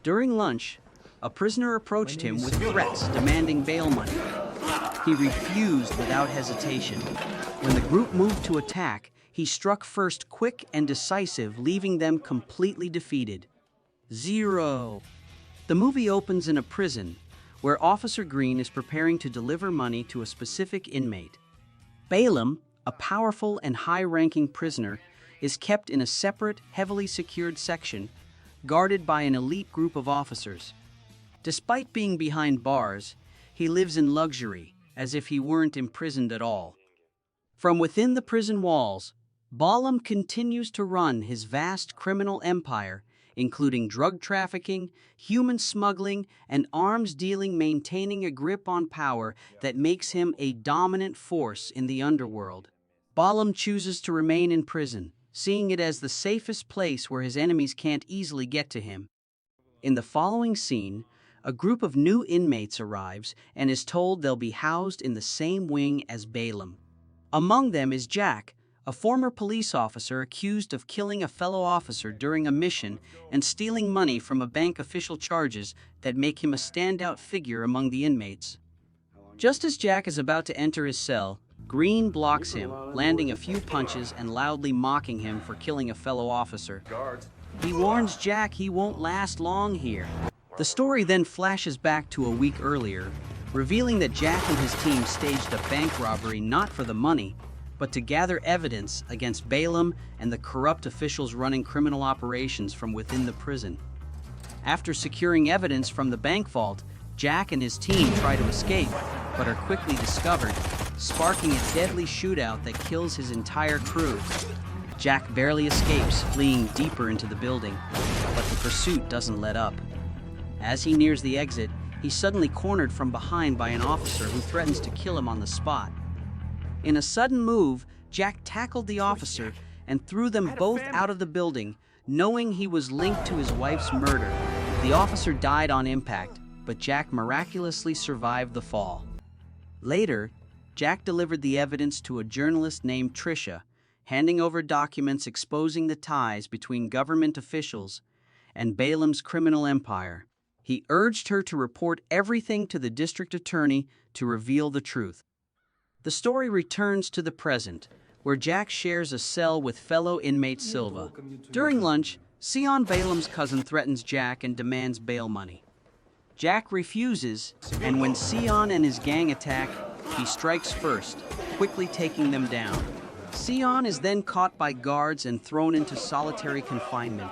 During lunch, a prisoner approached him with threats demanding bail money. He refused without hesitation. When the group moved to attack, he struck first quick and decisive, leaving them completely defeated. 0. The movie opens in a prison, where Officer Green is preparing to deliver money to a specific inmate. Balam, a powerful and high-ranking prisoner, is kept in a separate, heavily secured section, guarded by an elite group of officers. Despite being behind bars, he lives in luxury, as if he weren't imprisoned at all. From within the prison walls, Balam continues to run his vast criminal empire, including drug trafficking, human smuggling, and arms dealing, maintaining a grip on power that makes him a dominant force in the underworld. Balam chooses to remain in prison, seeing it as the safest place where his enemies can't easily get to him. In the following scene, a group of new inmates arrives and is told they'll be housed in the same wing as Balam. Among them is Jack, a former police officer accused of killing a fellow officer during a mission and stealing money from a bank official, charges that make him a standout figure among the inmates. Just as Jack is about to enter his cell, Green blocks him, landing a few punches and loudly mocking him for killing a fellow officer. He warns Jack he won't last long here. The story then flashes back to a week earlier, revealing that Jack and his team staged a bank robbery not for the money, but to gather evidence against Balam and the corrupt officials running criminal operations from within the prison. After securing evidence from the bank vault, Jack and his team try to escape, but are quickly discovered, sparking a deadly shootout that kills his entire crew. Jack barely escapes, fleeing deeper into the building, but the pursuit doesn't let up. As he nears the exit, he's suddenly cornered from behind by an officer who threatens to kill him on the spot. In a sudden move, Jack tackled the officer and threw them both out of the building, knowing he was linked to his wife's murder. The officer died on impact, but Jack miraculously survived the fall. Later, Jack delivered the evidence to a journalist named Trisha, handing over documents exposing the ties between government officials and Balam's criminal empire. He urged her to report everything to the district attorney to reveal the truth. The story returns to the present, where Jack shares a cell with fellow inmate Silva. During lunch, Sion, Balam's cousin, threatens Jack and demands bail money. Jack refuses, and when Sion and his gang attack, he strikes first, quickly taking them down. Sion is then caught by guards and thrown into solitary confinement.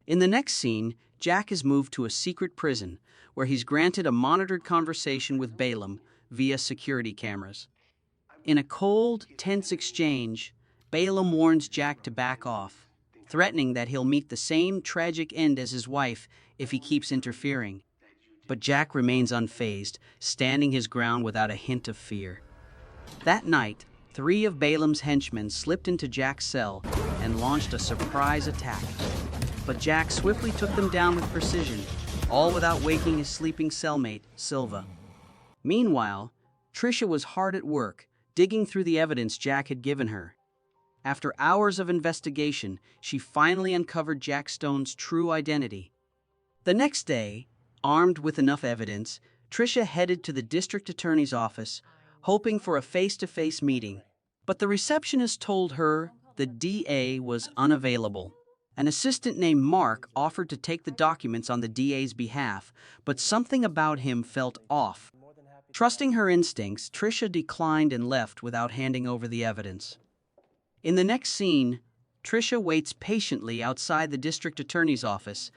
In the next scene, Jack is moved to a secret prison, where he's granted a monitored conversation with Balam via security cameras. In a cold, tense exchange, Balam warns Jack to back off, threatening that he'll meet the same tragic end as his wife if he keeps interfering. But Jack remains unfazed, standing his ground without a hint of fear. That night, 3 of Balam's henchmen slipped into Jack's cell and launched a surprise attack. But Jack swiftly took them down with precision, all without waking his sleeping cellmate, Silva. Meanwhile, Trisha was hard at work, digging through the evidence Jack had given her. After hours of investigation, she finally uncovered Jack Stone's true identity. The next day, armed with enough evidence, Trisha headed to the district attorney's office, hoping for a face-to-face meeting. But the receptionist told her the DA was unavailable. An assistant named Mark offered to take the documents on the DA's behalf, but something about him felt off. Trusting her instincts, Trisha declined and left without handing over the evidence. In the next scene, Trisha waits patiently outside the district attorney's office,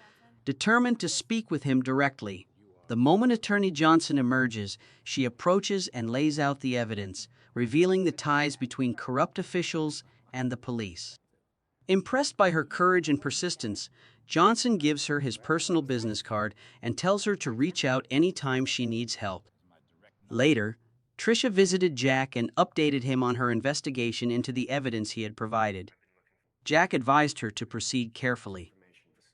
determined to speak with him directly. The moment Attorney Johnson emerges, she approaches and lays out the evidence, revealing the ties between corrupt officials and the police. Impressed by her courage and persistence, Johnson gives her his personal business card and tells her to reach out anytime she needs help. Later, Trisha visited Jack and updated him on her investigation into the evidence he had provided. Jack advised her to proceed carefully.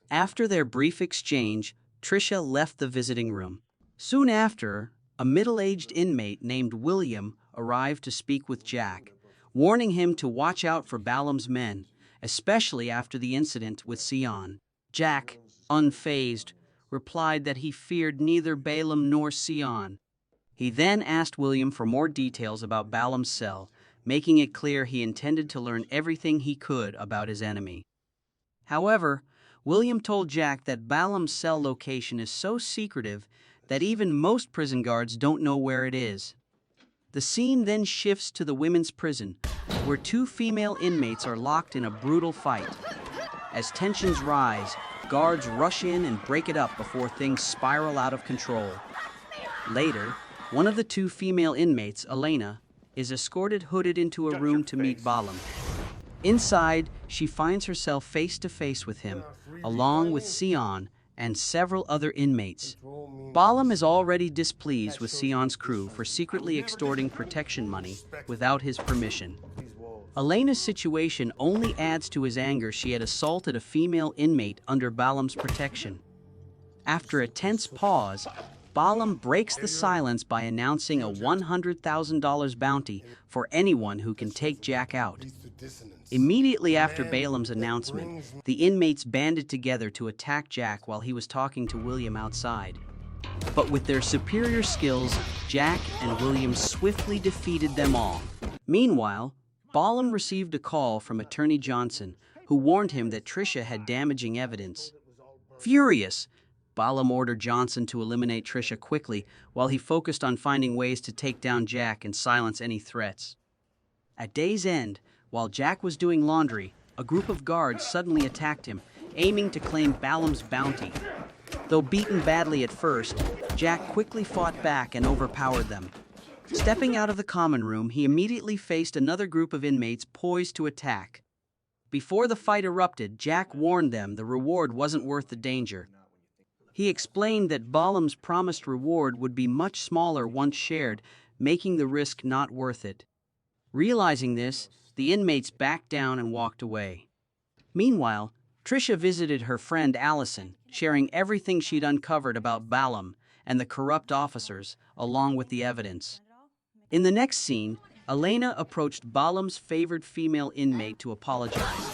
After their brief exchange, Trisha left the visiting room. Soon after, a middle-aged inmate named William arrived to speak with Jack, warning him to watch out for Balam's men, especially after the incident with Sion. Jack, unfazed, replied that he feared neither Balam nor Sion. He then asked William for more details about Balam's cell, making it clear he intended to learn everything he could about his enemy. However, William told Jack that Balam's cell location is so secretive that even most prison guards don't know where it is. The scene then shifts to the women's prison, where two female inmates are locked in a brutal fight. As tensions rise, guards rush in and break it up before things spiral out of control. Later, one of the two female inmates, Elena, is escorted hooded into a room to meet Balam. Inside, she finds herself face to face with him, along with Sion and several other inmates. Balam is already displeased with Sion's crew for secretly extorting protection money without his permission. Elena's situation only adds to his anger. She had assaulted a female inmate under Balam's protection. After a tense pause, Balam breaks the silence by announcing a $100,000 bounty for anyone who can take Jack out. Immediately after Balam's announcement, the inmates banded together to attack Jack while he was talking to William outside. But with their superior skills, Jack and William swiftly defeated them all. Meanwhile, Balam received a call from Attorney Johnson, who warned him that Trisha had damaging evidence. Furious, Balam ordered Johnson to eliminate Trisha quickly while he focused on finding ways to take down Jack and silence any threats. At day's end, while Jack was doing laundry, a group of guards suddenly attacked him, aiming to claim Balam's bounty. Though beaten badly at first, Jack quickly fought back and overpowered them. Stepping out of the common room, he immediately faced another group of inmates poised to attack. Before the fight erupted, Jack warned them the reward wasn't worth the danger. He explained that Balam's promised reward would be much smaller once shared, making the risk not worth it. Realizing this, the inmates backed down and walked away. Meanwhile, Trisha visited her friend Allison, sharing everything she'd uncovered about Balam and the corrupt officers, along with the evidence. In the next scene, Elena approached Balam's favored female inmate to apologize.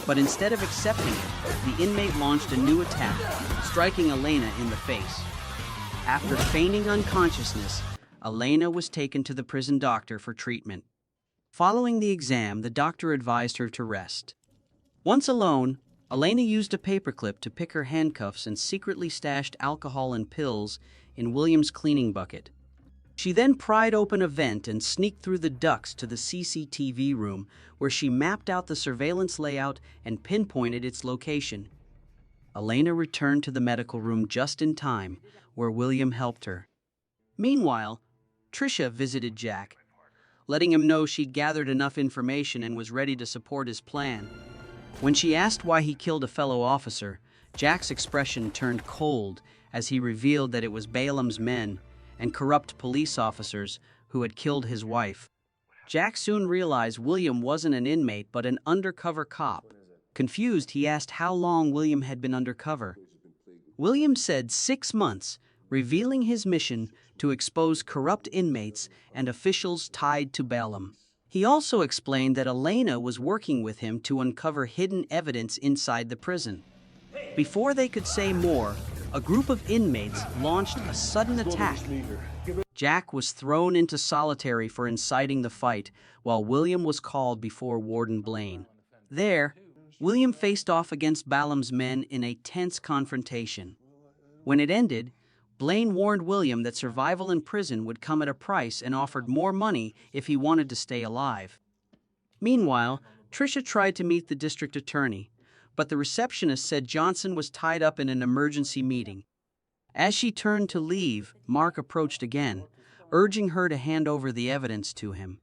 But instead of accepting it, the inmate launched a new attack, striking Elena in the face. After feigning unconsciousness, Elena was taken to the prison doctor for treatment. Following the exam, the doctor advised her to rest. Once alone, Elena used a paperclip to pick her handcuffs and secretly stashed alcohol and pills in William's cleaning bucket. She then pried open a vent and sneaked through the ducts to the CCTV room, where she mapped out the surveillance layout and pinpointed its location. Elena returned to the medical room just in time, where William helped her. Meanwhile, Trisha visited Jack, letting him know she'd gathered enough information and was ready to support his plan. When she asked why he killed a fellow officer, Jack's expression turned cold as he revealed that it was Balam's men and corrupt police officers who had killed his wife. Jack soon realized William wasn't an inmate but an undercover cop. Confused, he asked how long William had been undercover. William said 6 months, revealing his mission to expose corrupt inmates and officials tied to Balam. He also explained that Elena was working with him to uncover hidden evidence inside the prison. Before they could say more, a group of inmates launched a sudden attack. Jack was thrown into solitary for inciting the fight, while William was called before Warden Blaine. There, William faced off against Balam's men in a tense confrontation. When it ended, Blaine warned William that survival in prison would come at a price and offered more money if he wanted to stay alive. Meanwhile, Trisha tried to meet the district attorney, but the receptionist said Johnson was tied up in an emergency meeting. As she turned to leave, Mark approached again, urging her to hand over the evidence to him.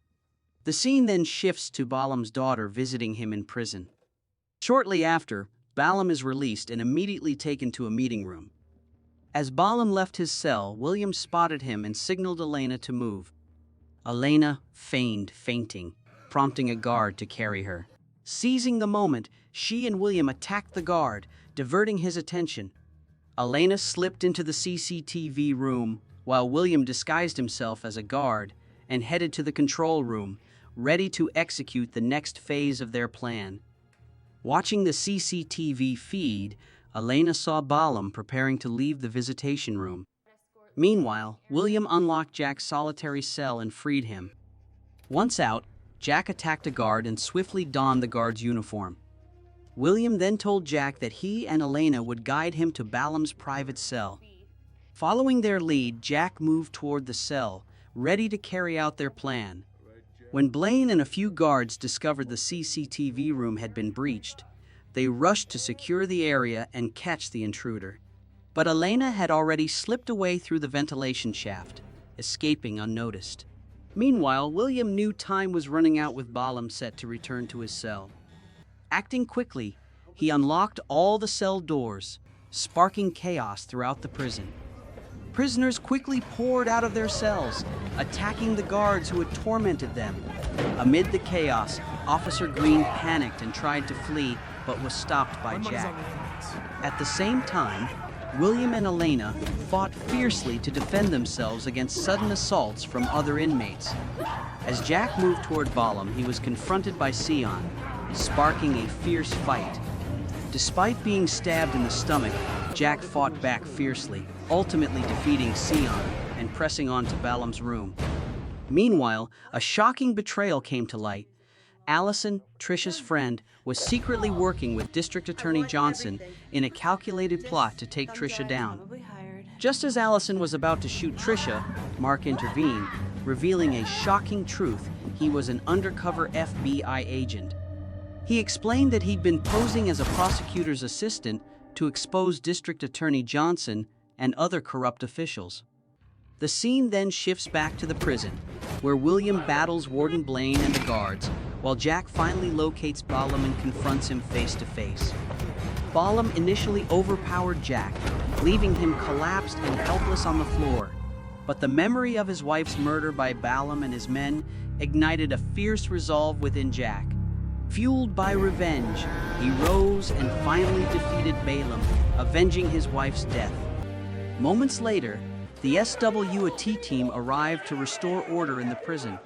The scene then shifts to Balam's daughter visiting him in prison. Shortly after, Balam is released and immediately taken to a meeting room. As Balam left his cell, William spotted him and signaled Elena to move. Elena feigned fainting, prompting a guard to carry her. Seizing the moment, she and William attacked the guard, diverting his attention. Elena slipped into the CCTV room, while William disguised himself as a guard and headed to the control room, ready to execute the next phase of their plan. Watching the CCTV feed, Elena saw Balam preparing to leave the visitation room. Meanwhile, William unlocked Jack's solitary cell and freed him. Once out, Jack attacked a guard and swiftly donned the guard's uniform. William then told Jack that he and Elena would guide him to Balam's private cell. Following their lead, Jack moved toward the cell, ready to carry out their plan. When Blaine and a few guards discovered the CCTV room had been breached, they rushed to secure the area and catch the intruder. But Elena had already slipped away through the ventilation shaft, escaping unnoticed. Meanwhile, William knew time was running out with Balam set to return to his cell. Acting quickly, he unlocked all the cell doors, sparking chaos throughout the prison. Prisoners quickly poured out of their cells, attacking the guards who had tormented them. Amid the chaos, Officer Green panicked and tried to flee, but was stopped by Jack. At the same time, William and Elena fought fiercely to defend themselves against sudden assaults from other inmates. As Jack moved toward Balam, he was confronted by Sion, sparking a fierce fight. Despite being stabbed in the stomach, Jack fought back fiercely, ultimately defeating Sion and pressing on to Balam's room. Meanwhile, a shocking betrayal came to light. Allison, Trisha's friend, was secretly working with District Attorney Johnson in a calculated plot to take Trisha down. Just as Allison was about to shoot Trisha, Mark intervened, revealing a shocking truth: he was an undercover FBI agent. He explained that he'd been posing as a prosecutor's assistant to expose District Attorney Johnson and other corrupt officials. The scene then shifts back to the prison, where William battles Warden Blaine and the guards, while Jack finally locates Balam and confronts him face to face. Balam initially overpowered Jack, leaving him collapsed and helpless on the floor. But the memory of his wife's murder by Balam and his men ignited a fierce resolve within Jack. Fueled by revenge, he rose and finally defeated Balam, avenging his wife's death. Moments later, the SWAT team arrived to restore order in the prison.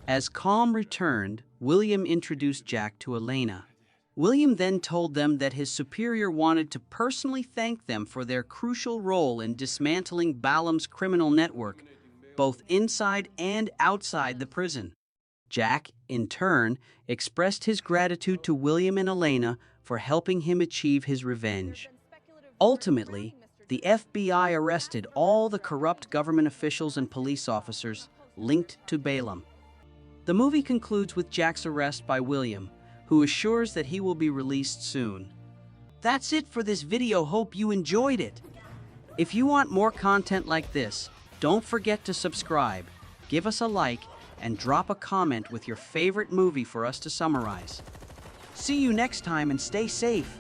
As calm returned, William introduced Jack to Elena. William then told them that his superior wanted to personally thank them for their crucial role in dismantling Balam's criminal network, both inside and outside the prison. Jack, in turn, expressed his gratitude to William and Elena for helping him achieve his revenge. Ultimately, the FBI arrested all the corrupt government officials and police officers linked to Balam. The movie concludes with Jack's arrest by William, who assures that he will be released soon. That's it for this video. Hope you enjoyed it. If you want more content like this, don't forget to subscribe, give us a like, and drop a comment with your favorite movie for us to summarize. See you next time and stay safe.